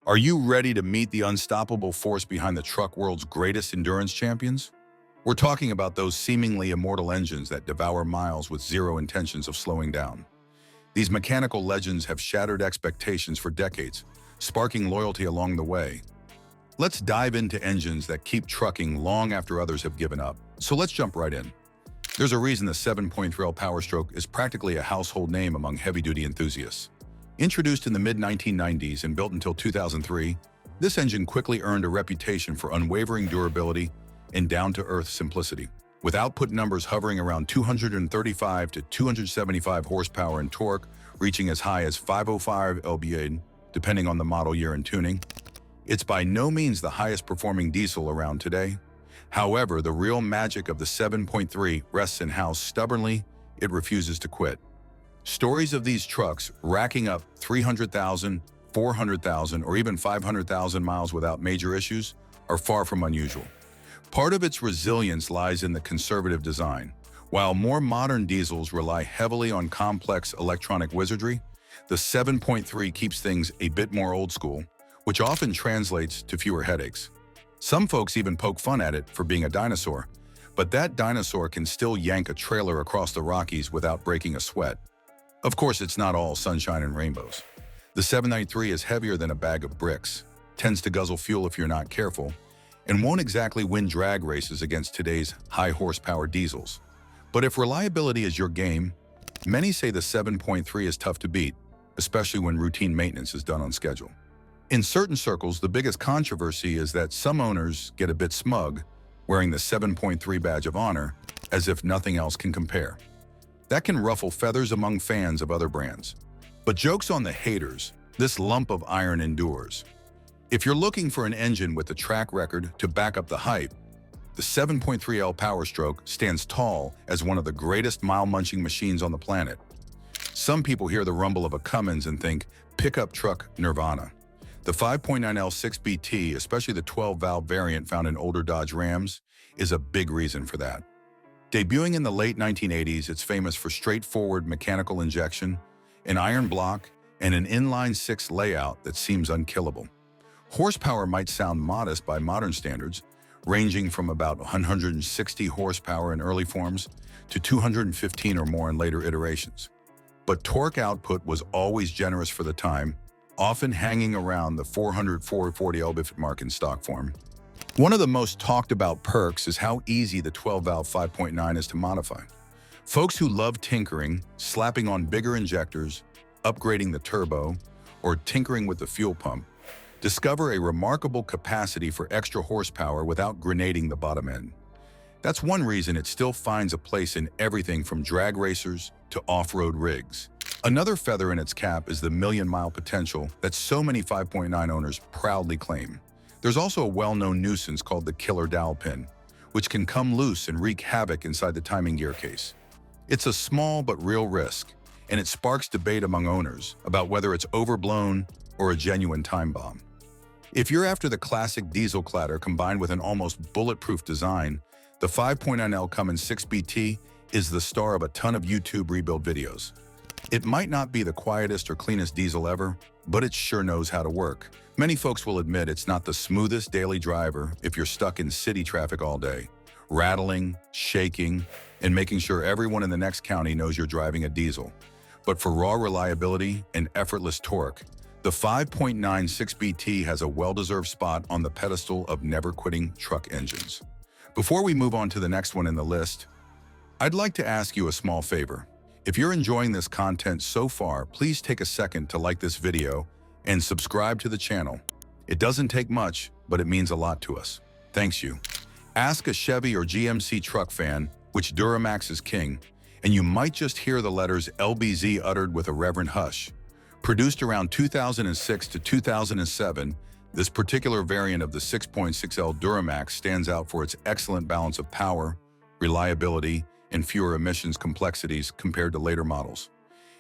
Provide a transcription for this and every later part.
Are you ready to meet the unstoppable force behind the truck world's greatest endurance champions? We're talking about those seemingly immortal engines that devour miles with zero intentions of slowing down. These mechanical legends have shattered expectations for decades, sparking loyalty along the way. Let's dive into engines that keep trucking long after others have given up. So let's jump right in. There's a reason the 7.3L Power Stroke is practically a household name among heavy-duty enthusiasts. Introduced in the mid-1990s and built until 2003, this engine quickly earned a reputation for unwavering durability and down-to-earth simplicity. With output numbers hovering around 235 to 275 horsepower and torque, reaching as high as 505 lb/h, depending on the model year and tuning, it's by no means the highest-performing diesel around today. However, the real magic of the 7.3 rests in-house stubbornly it refuses to quit. Stories of these trucks racking up 300,000, 400,000, or even 500,000 miles without major issues are far from unusual. Part of its resilience lies in the conservative design. While more modern diesels rely heavily on complex electronic wizardry, the 7.3 keeps things a bit more old school, which often translates to fewer headaches. Some folks even poke fun at it for being a dinosaur, but that dinosaur can still yank a trailer across the Rockies without breaking a sweat. Of course, it's not all sunshine and rainbows. The 793 is heavier than a bag of bricks, tends to guzzle fuel if you're not careful, and won't exactly win drag races against today's high-horsepower diesels. But if reliability is your game, many say the 7.3 is tough to beat, especially when routine maintenance is done on schedule. In certain circles, the biggest controversy is that some owners get a bit smug, wearing the 7.3 badge of honor, as if nothing else can compare. That can ruffle feathers among fans of other brands. But joke's on the haters, this lump of iron endures. If you're looking for an engine with a track record to back up the hype, the 7.3L Power Stroke stands tall as one of the greatest mile-munching machines on the planet. Some people hear the rumble of a Cummins and think pickup truck nirvana. The 5.9L 6BT, especially the 12-valve variant found in older Dodge Rams, is a big reason for that. Debuting in the late 1980s, it's famous for straightforward mechanical injection, an iron block, and an inline six layout that seems unkillable. Horsepower might sound modest by modern standards, ranging from about 160 horsepower in early forms to 215 or more in later iterations. But torque output was always generous for the time, often hanging around the 440 lb/ft mark in stock form. One of the most talked about perks is how easy the 12-valve 5.9 is to modify. Folks who love tinkering, slapping on bigger injectors, upgrading the turbo, or tinkering with the fuel pump, discover a remarkable capacity for extra horsepower without grenading the bottom end. That's one reason it still finds a place in everything from drag racers to off-road rigs. Another feather in its cap is the million-mile potential that so many 5.9 owners proudly claim. There's also a well-known nuisance called the killer dowel pin, which can come loose and wreak havoc inside the timing gear case. It's a small but real risk, and it sparks debate among owners about whether it's overblown or a genuine time bomb. If you're after the classic diesel clatter combined with an almost bulletproof design, the 5.9L Cummins 6BT is the star of a ton of YouTube rebuild videos. It might not be the quietest or cleanest diesel ever, but it sure knows how to work. Many folks will admit it's not the smoothest daily driver if you're stuck in city traffic all day, rattling, shaking, and making sure everyone in the next county knows you're driving a diesel. But for raw reliability and effortless torque, the 5.9 6BT has a well-deserved spot on the pedestal of never-quitting truck engines. Before we move on to the next one in the list, I'd like to ask you a small favor. If you're enjoying this content so far, please take a second to like this video and subscribe to the channel. It doesn't take much, but it means a lot to us. Thanks you. Ask a Chevy or GMC truck fan which Duramax is king, and you might just hear the letters LBZ uttered with a reverent hush. Produced around 2006 to 2007, this particular variant of the 6.6L Duramax stands out for its excellent balance of power, reliability, and fewer emissions complexities compared to later models.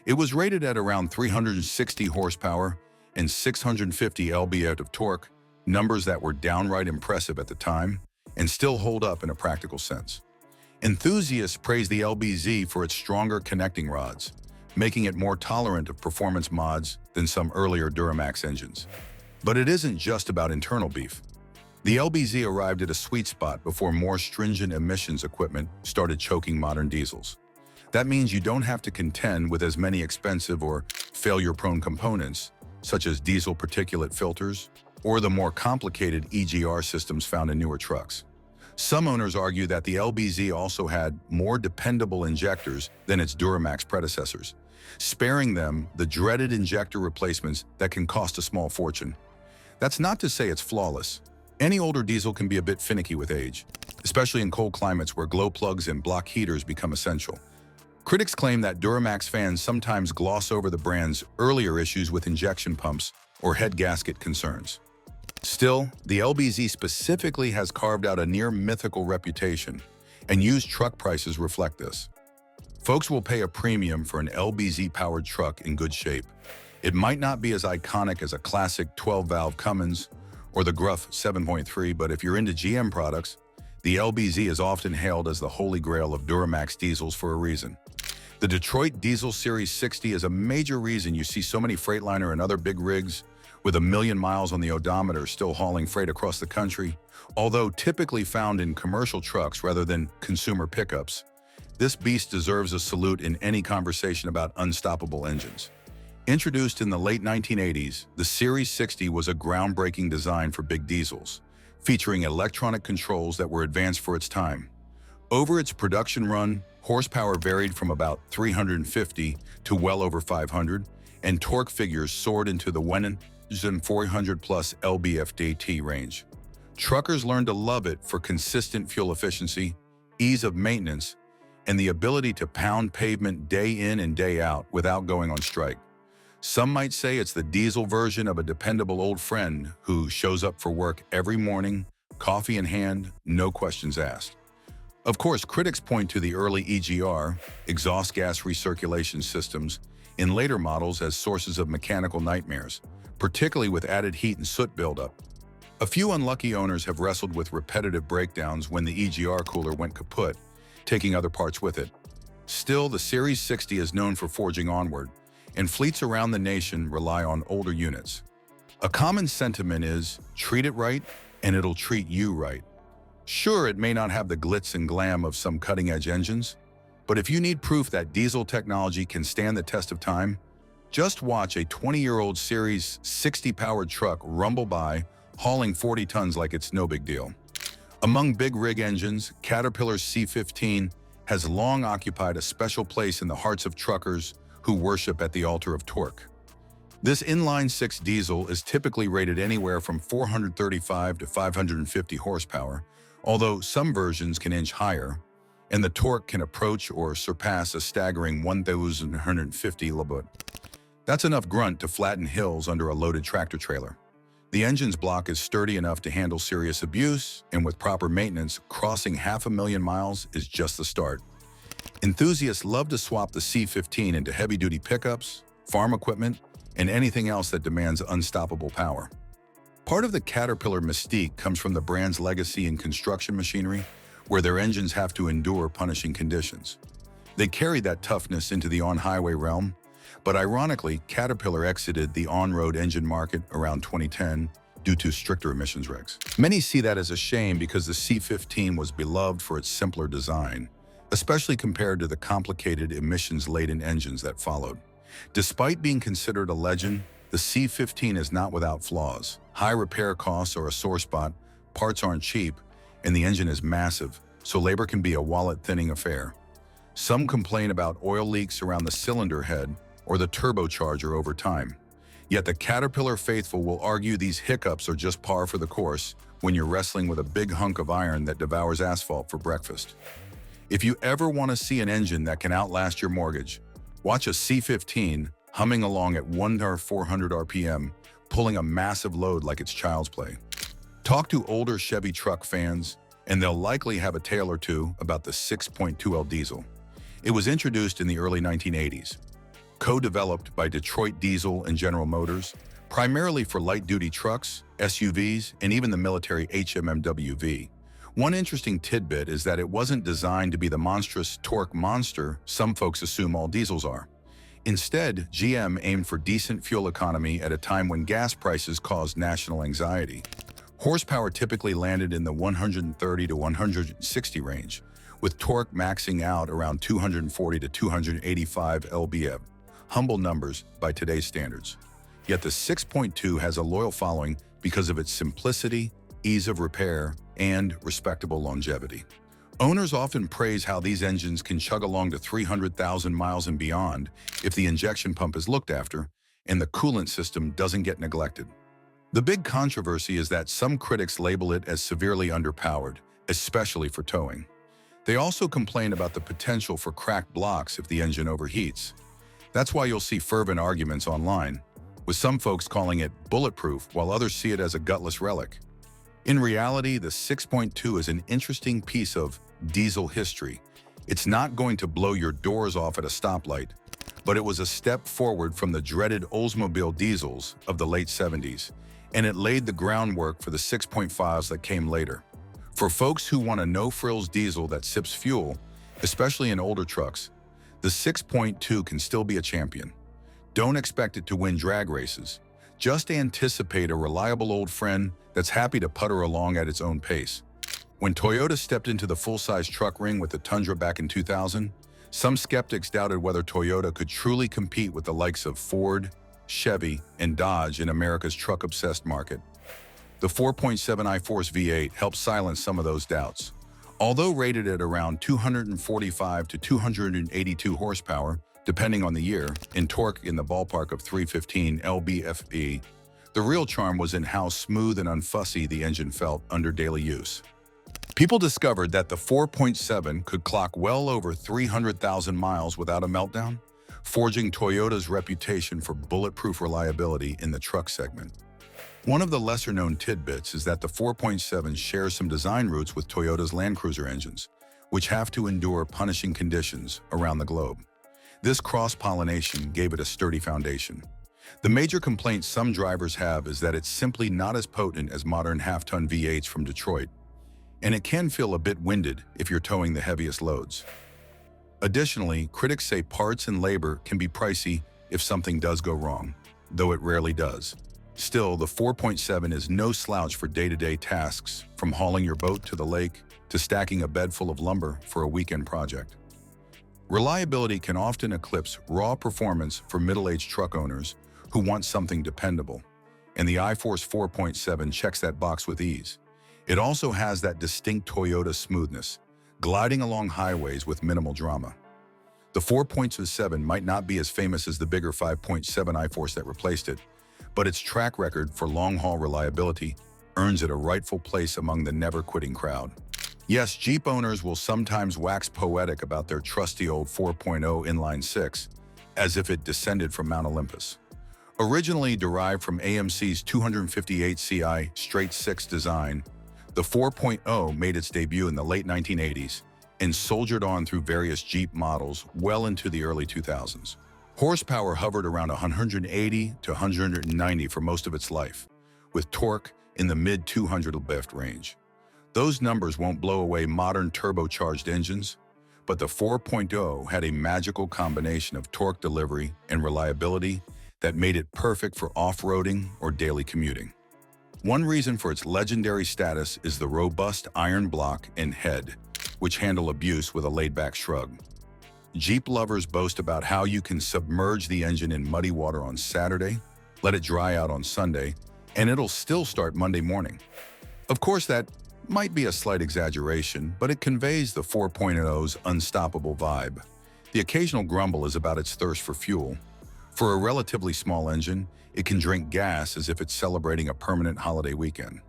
It was rated at around 360 horsepower and 650 lb/ft of torque, numbers that were downright impressive at the time and still hold up in a practical sense. Enthusiasts praise the LBZ for its stronger connecting rods, making it more tolerant of performance mods than some earlier Duramax engines. But it isn't just about internal beef. The LBZ arrived at a sweet spot before more stringent emissions equipment started choking modern diesels. That means you don't have to contend with as many expensive or failure-prone components, such as diesel particulate filters or the more complicated EGR systems found in newer trucks. Some owners argue that the LBZ also had more dependable injectors than its Duramax predecessors, sparing them the dreaded injector replacements that can cost a small fortune. That's not to say it's flawless. Any older diesel can be a bit finicky with age, especially in cold climates where glow plugs and block heaters become essential. Critics claim that Duramax fans sometimes gloss over the brand's earlier issues with injection pumps or head gasket concerns. Still, the LBZ specifically has carved out a near-mythical reputation, and used truck prices reflect this. Folks will pay a premium for an LBZ-powered truck in good shape. It might not be as iconic as a classic 12-valve Cummins or the gruff 7.3, but if you're into GM products, the LBZ is often hailed as the holy grail of Duramax diesels for a reason. The Detroit Diesel Series 60 is a major reason you see so many Freightliner and other big rigs with 1 million miles on the odometer still hauling freight across the country. Although typically found in commercial trucks rather than consumer pickups, this beast deserves a salute in any conversation about unstoppable engines. Introduced in the late 1980s, the Series 60 was a groundbreaking design for big diesels, featuring electronic controls that were advanced for its time. Over its production run, horsepower varied from about 350 to well over 500, and torque figures soared into the 1,400-plus lb-ft range. Truckers learned to love it for consistent fuel efficiency, ease of maintenance, and the ability to pound pavement day in and day out without going on strike. Some might say it's the diesel version of a dependable old friend who shows up for work every morning, coffee in hand, no questions asked. Of course, critics point to the early EGR, exhaust gas recirculation systems, in later models as sources of mechanical nightmares, particularly with added heat and soot buildup. A few unlucky owners have wrestled with repetitive breakdowns when the EGR cooler went kaput, taking other parts with it. Still, the Series 60 is known for forging onward, and fleets around the nation rely on older units. A common sentiment is, treat it right, and it'll treat you right. Sure, it may not have the glitz and glam of some cutting-edge engines, but if you need proof that diesel technology can stand the test of time, just watch a 20-year-old Series 60 powered truck rumble by, hauling 40 tons like it's no big deal. Among big rig engines, Caterpillar's C15 has long occupied a special place in the hearts of truckers who worship at the altar of torque. This Inline Six diesel is typically rated anywhere from 435 to 550 horsepower, although some versions can inch higher, and the torque can approach or surpass a staggering 1,150 lb. That's enough grunt to flatten hills under a loaded tractor trailer. The engine's block is sturdy enough to handle serious abuse, and with proper maintenance, crossing 500,000 miles is just the start. Enthusiasts love to swap the C15 into heavy-duty pickups, farm equipment, and anything else that demands unstoppable power. Part of the Caterpillar mystique comes from the brand's legacy in construction machinery, where their engines have to endure punishing conditions. They carry that toughness into the on-highway realm, but ironically, Caterpillar exited the on-road engine market around 2010 due to stricter emissions regs. Many see that as a shame because the C15 was beloved for its simpler design, especially compared to the complicated emissions-laden engines that followed. Despite being considered a legend, the C15 is not without flaws. High repair costs are a sore spot, parts aren't cheap, and the engine is massive, so labor can be a wallet-thinning affair. Some complain about oil leaks around the cylinder head or the turbocharger over time. Yet the Caterpillar faithful will argue these hiccups are just par for the course when you're wrestling with a big hunk of iron that devours asphalt for breakfast. If you ever want to see an engine that can outlast your mortgage, watch a C15 humming along at 1,400 RPM, pulling a massive load like it's child's play. Talk to older Chevy truck fans, and they'll likely have a tale or two about the 6.2L diesel. It was introduced in the early 1980s, co-developed by Detroit Diesel and General Motors, primarily for light-duty trucks, SUVs, and even the military HMMWV. One interesting tidbit is that it wasn't designed to be the monstrous torque monster some folks assume all diesels are. Instead, GM aimed for decent fuel economy at a time when gas prices caused national anxiety. Horsepower typically landed in the 130 to 160 range, with torque maxing out around 240 to 285 lb/f. Humble numbers by today's standards. Yet the 6.2 has a loyal following because of its simplicity, ease of repair, and respectable longevity. Owners often praise how these engines can chug along to 300,000 miles and beyond if the injection pump is looked after and the coolant system doesn't get neglected. The big controversy is that some critics label it as severely underpowered, especially for towing. They also complain about the potential for cracked blocks if the engine overheats. That's why you'll see fervent arguments online, with some folks calling it bulletproof while others see it as a gutless relic. In reality, the 6.2 is an interesting piece of diesel history. It's not going to blow your doors off at a stoplight, but it was a step forward from the dreaded Oldsmobile diesels of the late 70s, and it laid the groundwork for the 6.5s that came later. For folks who want a no-frills diesel that sips fuel, especially in older trucks, the 6.2 can still be a champion. Don't expect it to win drag races. Just anticipate a reliable old friend that's happy to putter along at its own pace. When Toyota stepped into the full-size truck ring with the Tundra back in 2000, some skeptics doubted whether Toyota could truly compete with the likes of Ford, Chevy, and Dodge in America's truck-obsessed market. The 4.7 I-Force V8 helped silence some of those doubts. Although rated at around 245 to 282 horsepower, depending on the year, and torque in the ballpark of 315 lb/f, the real charm was in how smooth and unfussy the engine felt under daily use. People discovered that the 4.7 could clock well over 300,000 miles without a meltdown, forging Toyota's reputation for bulletproof reliability in the truck segment. One of the lesser-known tidbits is that the 4.7 shares some design roots with Toyota's Land Cruiser engines, which have to endure punishing conditions around the globe. This cross-pollination gave it a sturdy foundation. The major complaint some drivers have is that it's simply not as potent as modern half-ton V8s from Detroit, and it can feel a bit winded if you're towing the heaviest loads. Additionally, critics say parts and labor can be pricey if something does go wrong, though it rarely does. Still, the 4.7 is no slouch for day-to-day tasks, from hauling your boat to the lake to stacking a bed full of lumber for a weekend project. Reliability can often eclipse raw performance for middle-aged truck owners who want something dependable, and the I-Force 4.7 checks that box with ease. It also has that distinct Toyota smoothness, gliding along highways with minimal drama. The 4.7 might not be as famous as the bigger 5.7 I-Force that replaced it, but its track record for long-haul reliability earns it a rightful place among the never-quitting crowd. Yes, Jeep owners will sometimes wax poetic about their trusty old 4.0 Inline Six, as if it descended from Mount Olympus. Originally derived from AMC's 258 Ci straight six design, the 4.0 made its debut in the late 1980s and soldiered on through various Jeep models well into the early 2000s. Horsepower hovered around 180 to 190 for most of its life, with torque in the mid-200 lb/f range. Those numbers won't blow away modern turbocharged engines, but the 4.0 had a magical combination of torque delivery and reliability that made it perfect for off-roading or daily commuting. One reason for its legendary status is the robust iron block and head, which handle abuse with a laid-back shrug. Jeep lovers boast about how you can submerge the engine in muddy water on Saturday, let it dry out on Sunday, and it'll still start Monday morning. Of course, that might be a slight exaggeration, but it conveys the 4.0's unstoppable vibe. The occasional grumble is about its thirst for fuel. For a relatively small engine, it can drink gas as if it's celebrating a permanent holiday weekend.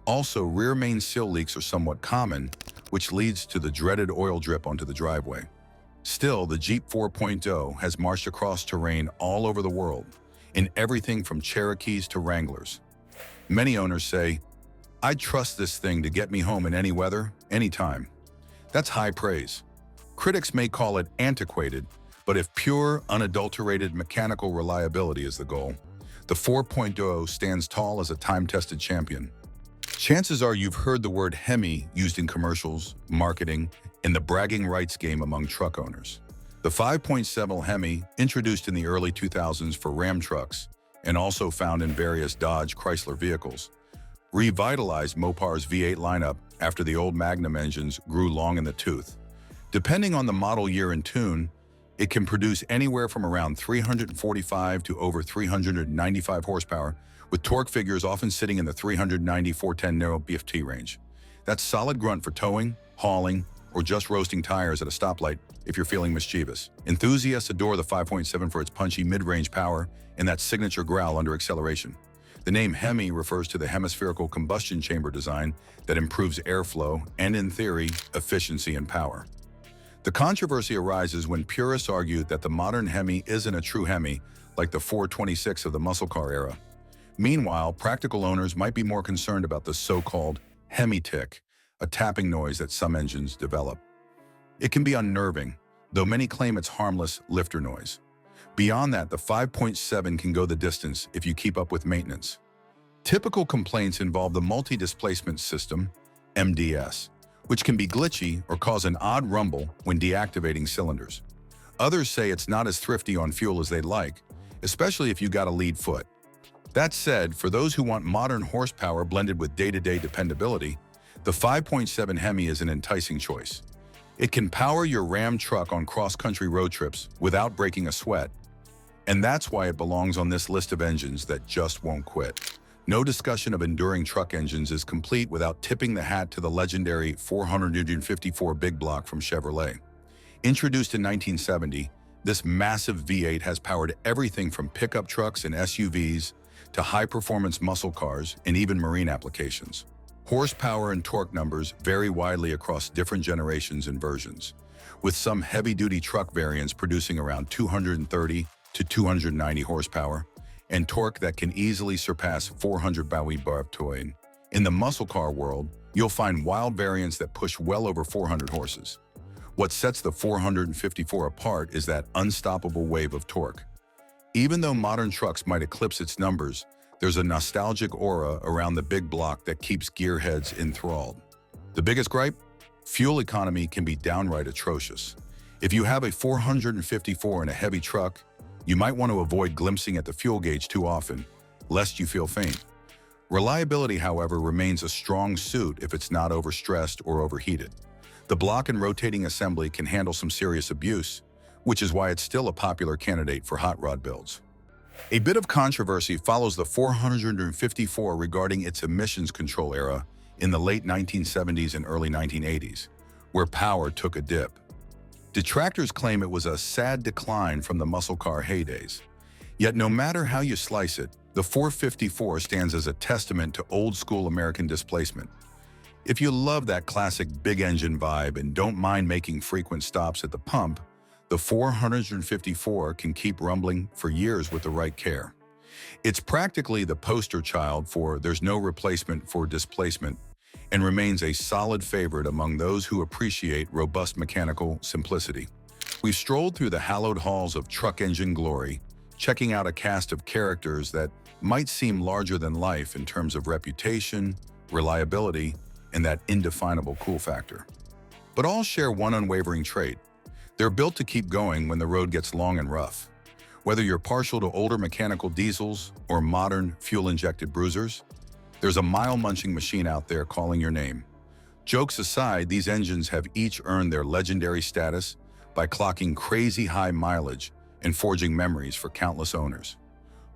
Also, rear main seal leaks are somewhat common, which leads to the dreaded oil drip onto the driveway. Still, the Jeep 4.0 has marched across terrain all over the world, in everything from Cherokees to Wranglers. Many owners say, "I'd trust this thing to get me home in any weather, anytime." That's high praise. Critics may call it antiquated, but if pure, unadulterated mechanical reliability is the goal, the 4.0 stands tall as a time-tested champion. Chances are you've heard the word Hemi used in commercials, marketing, and the bragging rights game among truck owners. The 5.7 Hemi, introduced in the early 2000s for Ram trucks and also found in various Dodge Chrysler vehicles, revitalized Mopar's V8 lineup after the old Magnum engines grew long in the tooth. Depending on the model year and tune, it can produce anywhere from around 345 to over 395 horsepower, with torque figures often sitting in the 390-410 narrow BFT range. That's solid grunt for towing, hauling, or just roasting tires at a stoplight if you're feeling mischievous. Enthusiasts adore the 5.7 for its punchy mid-range power and that signature growl under acceleration. The name Hemi refers to the hemispherical combustion chamber design that improves airflow and, in theory, efficiency and power. The controversy arises when purists argue that the modern Hemi isn't a true Hemi like the 426 of the muscle car era. Meanwhile, practical owners might be more concerned about the so-called Hemi tick, a tapping noise that some engines develop. It can be unnerving, though many claim it's harmless lifter noise. Beyond that, the 5.7 can go the distance if you keep up with maintenance. Typical complaints involve the multi-displacement system, MDS, which can be glitchy or cause an odd rumble when deactivating cylinders. Others say it's not as thrifty on fuel as they'd like, especially if you got a lead foot. That said, for those who want modern horsepower blended with day-to-day dependability, the 5.7 Hemi is an enticing choice. It can power your Ram truck on cross-country road trips without breaking a sweat, and that's why it belongs on this list of engines that just won't quit. No discussion of enduring truck engines is complete without tipping the hat to the legendary 454 big block from Chevrolet. Introduced in 1970, this massive V8 has powered everything from pickup trucks and SUVs to high-performance muscle cars and even marine applications. Horsepower and torque numbers vary widely across different generations and versions, with some heavy-duty truck variants producing around 230 to 290 horsepower, and torque that can easily surpass 400 power-torque. In the muscle car world, you'll find wild variants that push well over 400 horses. What sets the 454 apart is that unstoppable wave of torque. Even though modern trucks might eclipse its numbers, there's a nostalgic aura around the big block that keeps gearheads enthralled. The biggest gripe? Fuel economy can be downright atrocious. If you have a 454 in a heavy truck, you might want to avoid glimpsing at the fuel gauge too often, lest you feel faint. Reliability, however, remains a strong suit if it's not overstressed or overheated. The block and rotating assembly can handle some serious abuse, which is why it's still a popular candidate for hot rod builds. A bit of controversy follows the 454 regarding its emissions control era in the late 1970s and early 1980s, where power took a dip. Detractors claim it was a sad decline from the muscle car heydays. Yet no matter how you slice it, the 454 stands as a testament to old-school American displacement. If you love that classic big engine vibe and don't mind making frequent stops at the pump, the 454 can keep rumbling for years with the right care. It's practically the poster child for there's no replacement for displacement, and remains a solid favorite among those who appreciate robust mechanical simplicity. We've strolled through the hallowed halls of truck engine glory, checking out a cast of characters that might seem larger than life in terms of reputation, reliability, and that indefinable cool factor. But all share one unwavering trait. They're built to keep going when the road gets long and rough. Whether you're partial to older mechanical diesels or modern fuel-injected bruisers, there's a mile-munching machine out there calling your name. Jokes aside, these engines have each earned their legendary status by clocking crazy high mileage and forging memories for countless owners.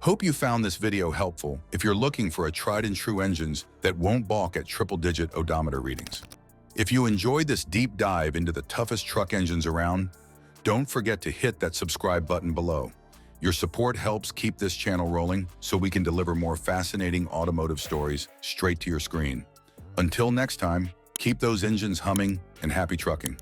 Hope you found this video helpful if you're looking for a tried-and-true engines that won't balk at triple-digit odometer readings. If you enjoyed this deep dive into the toughest truck engines around, don't forget to hit that subscribe button below. Your support helps keep this channel rolling so we can deliver more fascinating automotive stories straight to your screen. Until next time, keep those engines humming and happy trucking.